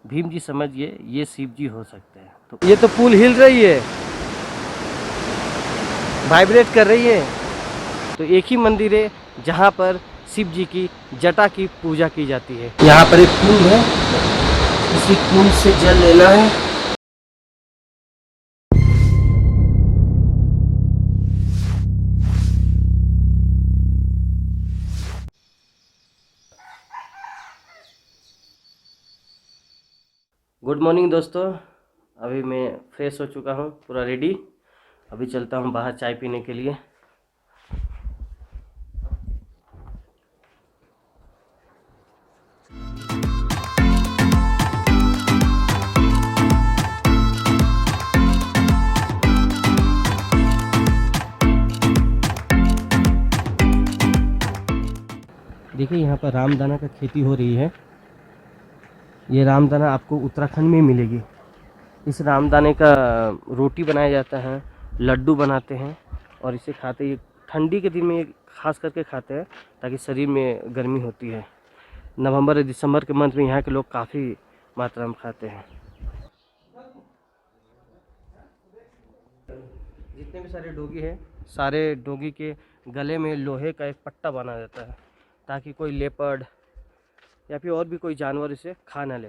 भीम जी समझिए ये शिव जी हो सकते हैं। तो ये तो पुल हिल रही है, वाइब्रेट कर रही है। तो एक ही मंदिर है जहाँ पर शिव जी की जटा की पूजा की जाती है। यहाँ पर एक कुंड है, इसी कुंड से जल लेना है। गुड मॉर्निंग दोस्तों, अभी मैं फ्रेश हो चुका हूँ, पूरा रेडी। अभी चलता हूँ बाहर चाय पीने के लिए। देखिए यहाँ पर रामदाना का खेती हो रही है। ये रामदाना आपको उत्तराखंड में मिलेगी। इस रामदाने का रोटी बनाया जाता है, लड्डू बनाते हैं और इसे खाते ही ठंडी के दिन में ये खास करके खाते हैं ताकि शरीर में गर्मी होती है। नवंबर दिसंबर के मंथ में यहाँ के लोग काफ़ी मात्रा में खाते हैं। जितने भी सारे डोगी हैं, सारे डोगी के गले में लोहे का एक पट्टा बना जाता है ताकि कोई लेपर्ड या फिर और भी कोई जानवर इसे खा ना ले।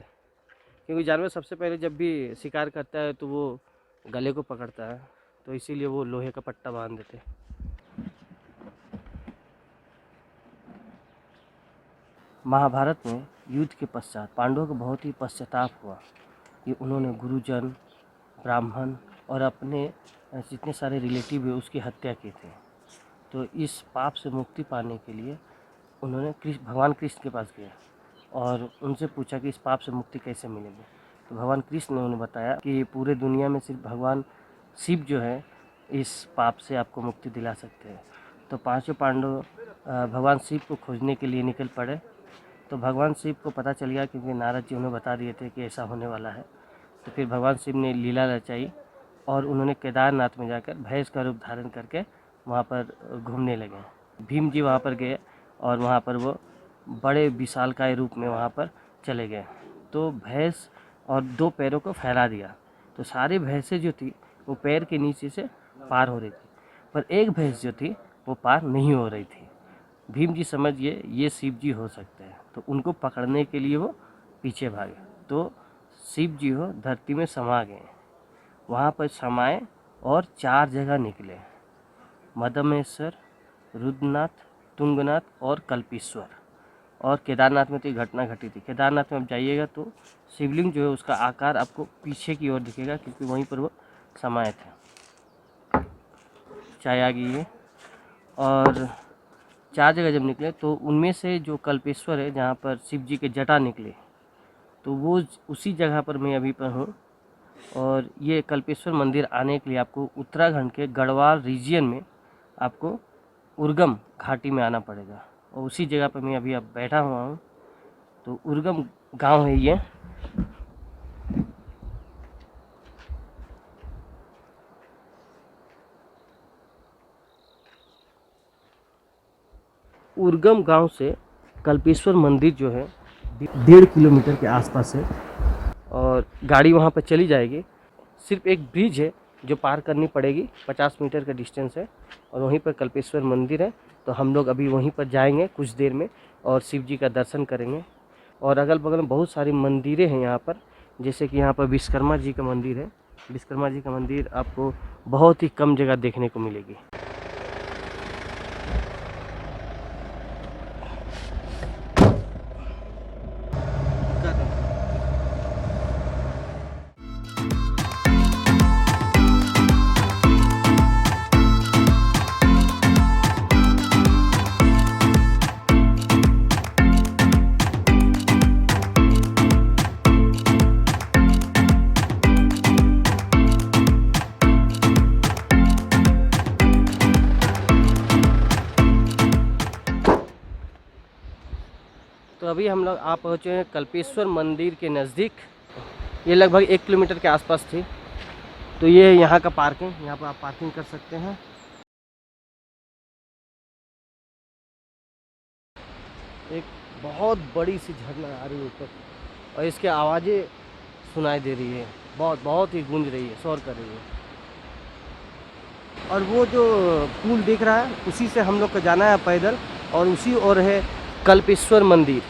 क्योंकि जानवर सबसे पहले जब भी शिकार करता है तो वो गले को पकड़ता है, तो इसीलिए वो लोहे का पट्टा बांध देते हैं। महाभारत में युद्ध के पश्चात पांडवों को बहुत ही पश्चाताप हुआ कि उन्होंने गुरुजन, ब्राह्मण और अपने जितने सारे रिलेटिव है उसकी हत्या की थी। तो इस पाप से मुक्ति पाने के लिए उन्होंने भगवान कृष्ण के पास गए और उनसे पूछा कि इस पाप से मुक्ति कैसे मिलेगी। तो भगवान कृष्ण ने उन्हें बताया कि पूरे दुनिया में सिर्फ भगवान शिव जो है इस पाप से आपको मुक्ति दिला सकते हैं। तो पांचों पांडव भगवान शिव को खोजने के लिए निकल पड़े। तो भगवान शिव को पता चल गया क्योंकि नारद जी उन्हें बता दिए थे कि ऐसा होने वाला है। तो फिर भगवान शिव ने लीला रचाई और उन्होंने केदारनाथ में जाकर भैंस का रूप धारण करके वहाँ पर घूमने लगे। भीम जी वहाँ पर गए और वहाँ पर वो बड़े विशालकाय रूप में वहाँ पर चले गए। तो भैंस और दो पैरों को फैला दिया, तो सारी भैंसें जो थी वो पैर के नीचे से पार हो रही थी, पर एक भैंस जो थी वो पार नहीं हो रही थी। भीम जी समझिए ये शिव जी हो सकते हैं। तो उनको पकड़ने के लिए वो पीछे भागे। तो शिव जी हो धरती में समा गए। वहाँ पर समाए और 4 जगह निकले, मदमेश्वर, रुद्रनाथ, तुंगनाथ और कल्पेश्वर। और केदारनाथ में तो ये घटना घटी थी। केदारनाथ में आप जाइएगा तो शिवलिंग जो है उसका आकार आपको पीछे की ओर दिखेगा क्योंकि वहीं पर वो समाये थे। चाय आ गई है। और 4 जगह जब निकले तो उनमें से जो कल्पेश्वर है जहाँ पर शिव जी के जटा निकले, तो वो उसी जगह पर मैं अभी पर हूँ। और ये कल्पेश्वर मंदिर आने के लिए आपको उत्तराखंड के गढ़वाल रीजन में आपको उर्गम घाटी में आना पड़ेगा और उसी जगह पर मैं अभी अब बैठा हुआ हूँ। तो उर्गम गांव है ये। उर्गम गांव से कल्पेश्वर मंदिर जो है 1.5 किलोमीटर के आसपास है और गाड़ी वहाँ पर चली जाएगी। सिर्फ एक ब्रिज है जो पार करनी पड़ेगी, 50 मीटर का डिस्टेंस है और वहीं पर कल्पेश्वर मंदिर है। तो हम लोग अभी वहीं पर जाएंगे कुछ देर में और शिव जी का दर्शन करेंगे। और अगल बगल में बहुत सारी मंदिरें हैं यहाँ पर, जैसे कि यहाँ पर विश्वकर्मा जी का मंदिर है। विश्वकर्मा जी का मंदिर आपको बहुत ही कम जगह देखने को मिलेगी। तो अभी हम लोग आप पहुँचे हैं कल्पेश्वर मंदिर के नज़दीक। ये लगभग 1 किलोमीटर के आसपास थी। तो ये यहाँ का पार्किंग, यहाँ पर आप पार्किंग कर सकते हैं। एक बहुत बड़ी सी झरना आ रही है ऊपर और इसके आवाज़ें सुनाई दे रही है, बहुत बहुत ही गूंज रही है, शोर कर रही है। और वो जो पुल दिख रहा है उसी से हम लोग को जाना है पैदल, और उसी ओर है कल्पेश्वर मंदिर।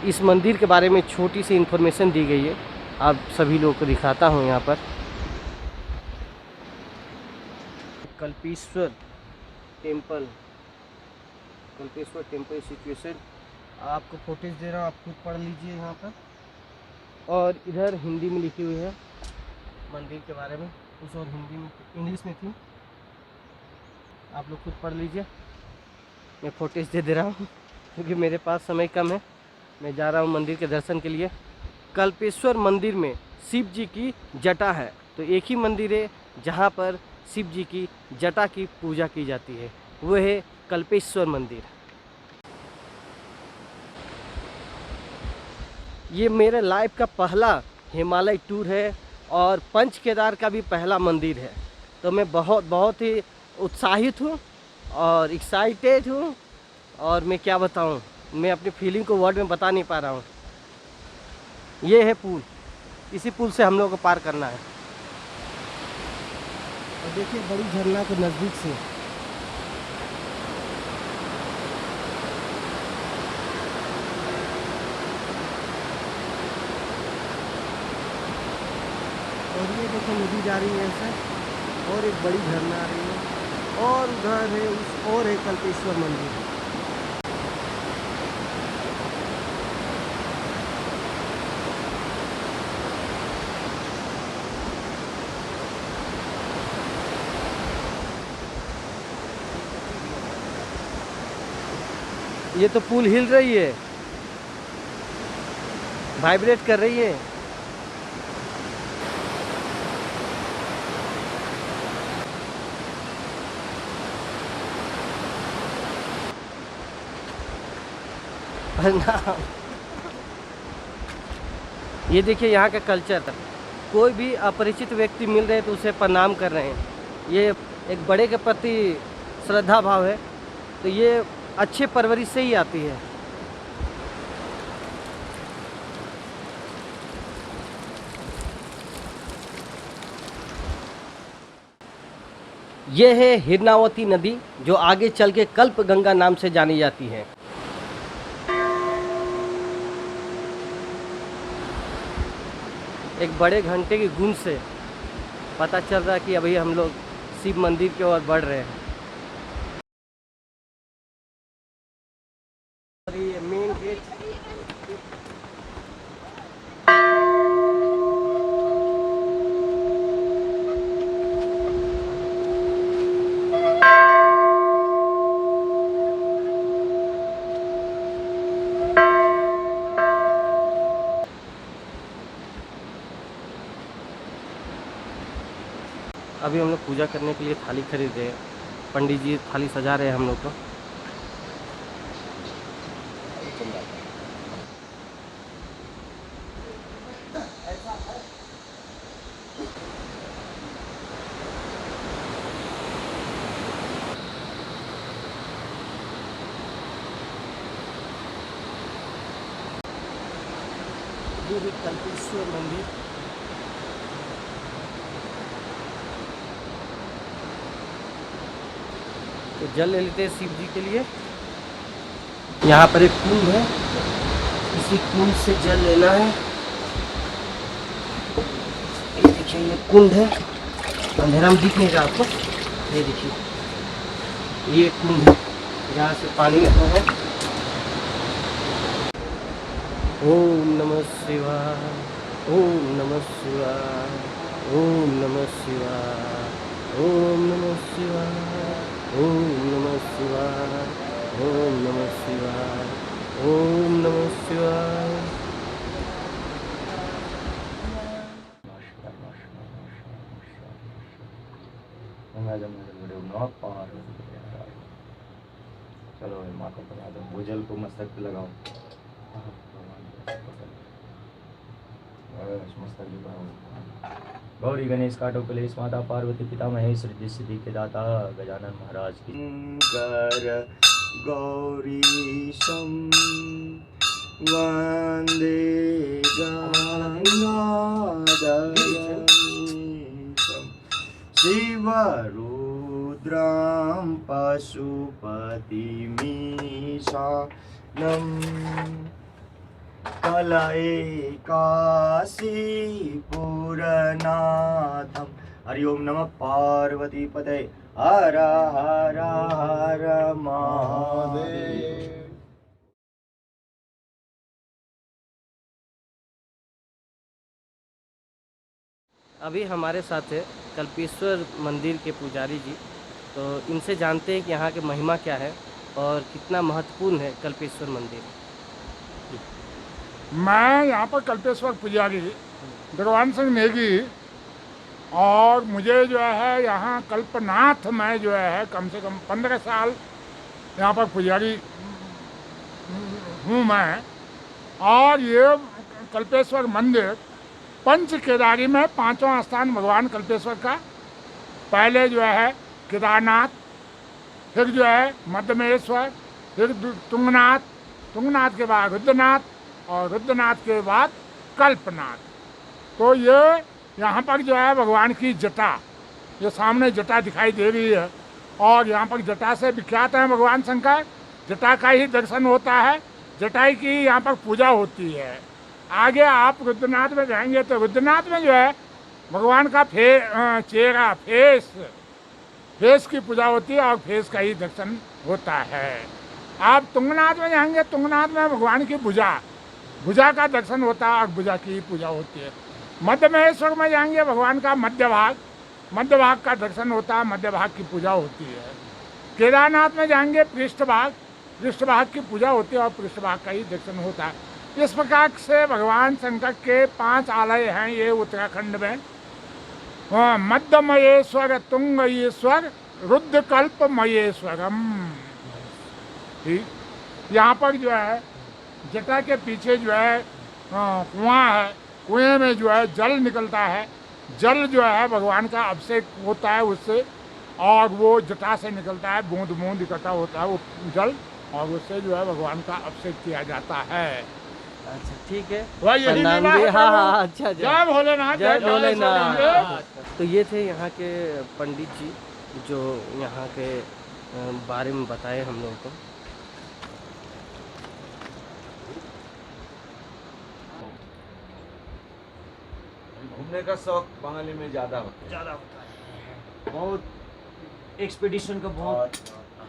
इस मंदिर के बारे में छोटी सी इन्फॉर्मेशन दी गई है, आप सभी लोगों को दिखाता हूँ यहाँ पर। Kalpeshwar temple, Kalpeshwar temple situation, आपको फुटेज दे रहा हूँ, आप खुद पढ़ लीजिए यहाँ पर। और इधर हिंदी में लिखी हुई है मंदिर के बारे में, कुछ और हिंदी में, इंग्लिश में थी, आप लोग खुद पढ़ लीजिए। मैं फुटेज दे रहा हूँ क्योंकि मेरे पास समय कम है। मैं जा रहा हूँ मंदिर के दर्शन के लिए। कल्पेश्वर मंदिर में शिव जी की जटा है, तो एक ही मंदिर है जहाँ पर शिव जी की जटा की पूजा की जाती है, वो है कल्पेश्वर मंदिर। ये मेरे लाइफ का पहला हिमालय टूर है और पंच केदार का भी पहला मंदिर है, तो मैं बहुत ही उत्साहित हूँ और एक्साइटेड हूँ। और मैं क्या बताऊँ, मैं अपनी फीलिंग को वर्ड में बता नहीं पा रहा हूँ। ये है पुल, इसी पुल से हम लोग को पार करना है। और देखिए बड़ी झरना को नज़दीक से, और ये देखो नदी जा रही है ऐसे, और एक बड़ी झरना आ रही है, और उधर है और है कल्पेश्वर मंदिर। ये तो पुल हिल रही है, वाइब्रेट कर रही है। प्रणाम। ये देखिए यहाँ का कल्चर, कोई भी अपरिचित व्यक्ति मिल रहे हैं तो उसे प्रणाम कर रहे हैं। ये एक बड़े के प्रति श्रद्धा भाव है, तो ये अच्छे परवरिश से ही आती है। ये है हिरनावती नदी, जो आगे चल के कल्प गंगा नाम से जानी जाती है। एक बड़े घंटे की गूंज से पता चल रहा है कि अभी हम लोग शिव मंदिर की ओर बढ़ रहे हैं। और ये मेन गेट, अभी हम लोग पूजा करने के लिए थाली खरीद रहे हैं। पंडित जी थाली सजा रहे हैं हम लोग को। ये है कल्पेश्वर मंदिर। तो जल ले लेते हैं शिव जी के लिए। यहाँ पर एक कुंड है, इसी कुंड से जल लेना है। ये देखिए ये कुंड है, अंधेरा में दिख नहीं रहा आपको, ये देखिए ये कुंड है, यहाँ से पानी आता है। ओम नमः शिवाय, ओम नमः शिवाय, ओम नमः शिवाय, ओम नमः शिवाय, ओम नमः शिवाय, ओम नमः शिवाय, ओम नमः शिवाय। चलो माता बना दो, भूजल को मस्तक पे लगाओ। मस्तक गौरी गणेश काटोकलेश माता पार्वती पिता महेश रिद्धि सिद्धि के दाता गजानन महाराज की। गौरीशं वंदे गंगाधरम् शिव रुद्रं पशुपतिमीशानं कलये काशीपुरनाथं। हरि ओम नमः पार्वतीपतये। हर हर हर महादेव। अभी हमारे साथ है कल्पेश्वर मंदिर के पुजारी जी, तो इनसे जानते हैं कि यहाँ की महिमा क्या है और कितना महत्वपूर्ण है कल्पेश्वर मंदिर। मैं यहाँ पर कल्पेश्वर पुजारी भगवान सिंह नेगी, और मुझे जो है यहाँ कल्पनाथ में जो है कम से कम 15 साल यहाँ पर पुजारी हूँ मैं। और ये कल्पेश्वर मंदिर पंच केदारी में पांचवा स्थान भगवान कल्पेश्वर का। पहले जो है केदारनाथ, फिर जो है मध्यमेश्वर, फिर तुंगनाथ, तुंगनाथ के बाद रुद्रनाथ, और रुद्रनाथ के बाद कल्पनाथ। तो ये यहाँ पर जो है भगवान की जटा, ये सामने जटा दिखाई दे रही है, और यहाँ पर जटा से विख्यात है भगवान शंकर। जटा का ही दर्शन होता है, जटाई की यहाँ पर पूजा होती है। आगे आप रुद्रनाथ में जाएंगे तो रुद्रनाथ में जो है भगवान का चेहरा, फेस की पूजा होती है, और फेस का ही दर्शन होता है। आप तुंगनाथ में जाएंगे, तुंगनाथ में भगवान की भुजा का दर्शन होता है और भुजा की ही पूजा होती है। मध्यमेश्वर में जाएंगे, भगवान का मध्य भाग का दर्शन होता है, मध्य भाग की पूजा होती है। केदारनाथ में जाएंगे, पृष्ठ भाग की पूजा होती है और पृष्ठ भाग का ही दर्शन होता है। इस प्रकार से भगवान शंकर के 5 आलय हैं ये उत्तराखंड में। मध्यमयेश्वर, तुंगयेश्वर, रुद्रकल्पमयेश्वरम। ठीक, यहाँ पर जो है जटा के पीछे जो है कुआं है, कुएं में जो है जल निकलता है। जल जो है भगवान का अभिषेक होता है उससे, और वो जटा से निकलता है, बूंद बूंद इकट्ठा होता है वो जल, और उससे जो है भगवान का अभिषेक किया जाता है। अच्छा ठीक है, वह यही प्रणाम लीला जी। है। हाँ, अच्छा जय भोलेनाथ, जय जय भोलेनाथ। तो ये थे यहाँ के पंडित जी जो यहाँ के बारे में बताए हम लोगों को। घूमने का शौक बंगाली में ज़्यादा होता है। बहुत एक्सपीडिशन का बहुत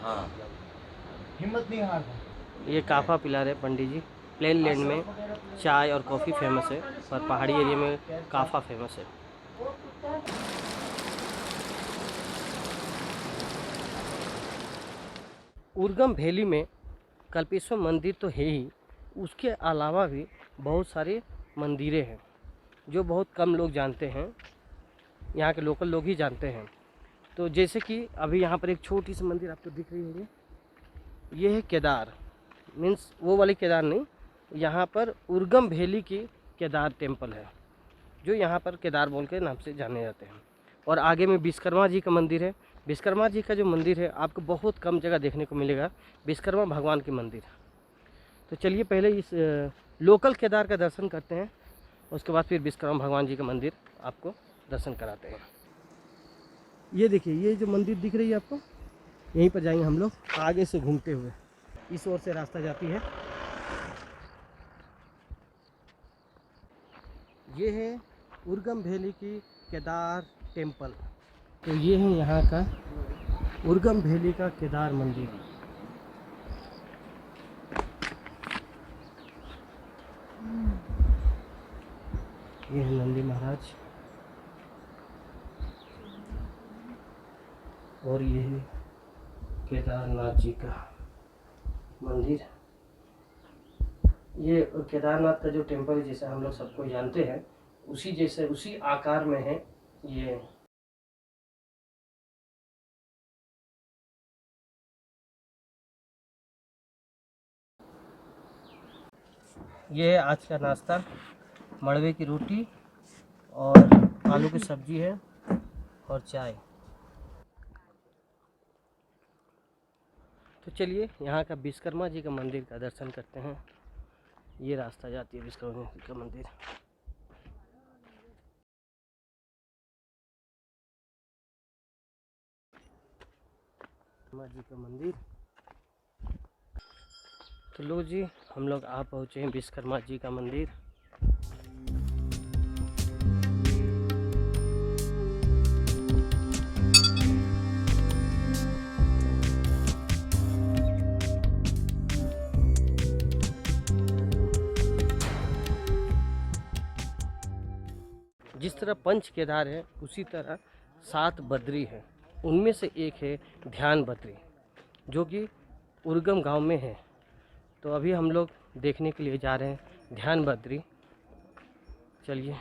हाँ, हिम्मत नहीं हारता। ये काफ़ा पिला रहे पंडित जी। प्लेन लैंड में चाय और कॉफ़ी फेमस है, पर पहाड़ी एरिया में काफ़ा फेमस है। उर्गम वैली में कल्पेश्वर मंदिर तो है ही, उसके अलावा भी बहुत सारे मंदिरें हैं जो बहुत कम लोग जानते हैं, यहाँ के लोकल लोग ही जानते हैं। तो जैसे कि अभी यहाँ पर एक छोटी सी मंदिर आपको दिख रही होगी, ये है केदार, मीन्स वो वाली केदार नहीं, यहाँ पर उर्गम वैली की केदार टेम्पल है जो यहाँ पर केदार बोल के नाम से जाने जाते हैं। और आगे में विश्वकर्मा जी का मंदिर है। विश्वकर्मा जी का जो मंदिर है आपको बहुत कम जगह देखने को मिलेगा, विश्वकर्मा भगवान के मंदिर। तो चलिए पहले इस लोकल केदार का दर्शन करते हैं, उसके बाद फिर विश्वकर्मा भगवान जी का मंदिर आपको दर्शन कराते हैं। ये देखिए, ये जो मंदिर दिख रही है आपको, यहीं पर जाएंगे हम लोग आगे से घूमते हुए। इस ओर से रास्ता जाती है। ये है उर्गम वैली की केदार टेम्पल। तो ये है यहाँ का उर्गम वैली का केदार मंदिर। ये है नंदी महाराज, और ये है केदारनाथ जी का मंदिर। ये केदारनाथ का जो टेम्पल जैसे हम लोग सबको जानते हैं, उसी आकार में है ये आज का नाश्ता, मड़वे की रोटी और आलू की सब्जी है और चाय। तो चलिए यहाँ का विश्वकर्मा जी का मंदिर का दर्शन करते हैं। ये रास्ता जाती है विश्वकर्मा जी का मंदिर। माँ जी का मंदिर। तो लो जी, हम लोग आ पहुँचे हैं विश्वकर्मा जी का मंदिर। जिस तरह पंच केदार है उसी तरह 7 बद्री है। उनमें से एक है ध्यान बद्री, जो कि उर्गम गांव में है। तो अभी हम लोग देखने के लिए जा रहे हैं ध्यान बद्री। चलिए।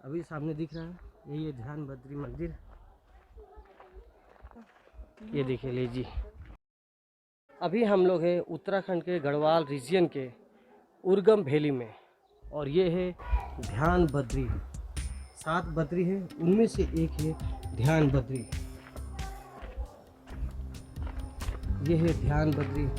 अभी सामने दिख रहा है यही है ध्यान बद्री मंदिर। ये देखिए ले जी। अभी हम लोग हैं उत्तराखंड के गढ़वाल रीजन के उर्गम वैली में, और ये है ध्यान बद्री। 7 बद्री है, उनमें से एक है ध्यान बद्री। ये है ध्यान बद्री।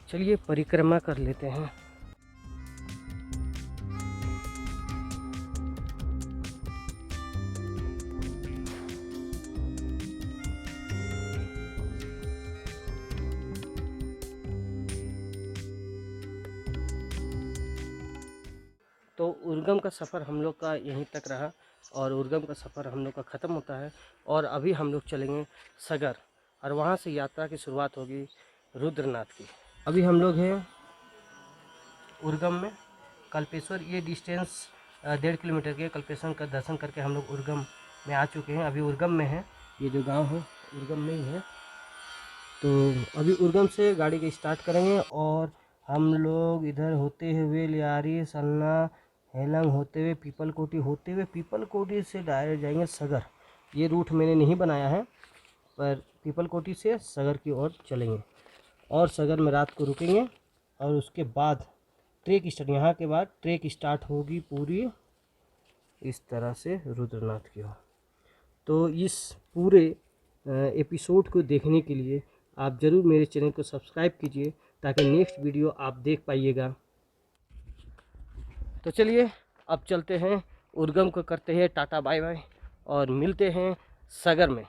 चलिए परिक्रमा कर लेते हैं। तो उर्गम का सफ़र हम लोग का यहीं तक रहा, और उर्गम का सफ़र हम लोग का ख़त्म होता है। और अभी हम लोग चलेंगे सगर, और वहाँ से यात्रा की शुरुआत होगी रुद्रनाथ की। अभी हम लोग हैं उर्गम में। कल्पेश्वर ये डिस्टेंस 1.5 किलोमीटर के। कल्पेश्वर का दर्शन करके हम लोग उर्गम में आ चुके हैं। अभी उर्गम में है, ये जो गांव है उर्गम में ही है। तो अभी उर्गम से गाड़ी के स्टार्ट करेंगे, और हम लोग इधर होते हुए लियारी, सलना, हेलंग होते हुए पीपल कोटी से डायरेक्ट जाएंगे सगर। ये रूट मैंने नहीं बनाया है, पर पीपल कोटी से सगर की ओर चलेंगे, और सगर में रात को रुकेंगे। और उसके बाद ट्रेक स्टार्ट, यहाँ के बाद ट्रेक स्टार्ट होगी पूरी इस तरह से रुद्रनाथ की ओर। तो इस पूरे एपिसोड को देखने के लिए आप ज़रूर मेरे चैनल को सब्सक्राइब कीजिए, ताकि नेक्स्ट वीडियो आप देख पाइएगा। तो चलिए अब चलते हैं उर्गम को, करते हैं टाटा बाय बाय, और मिलते हैं सगर में।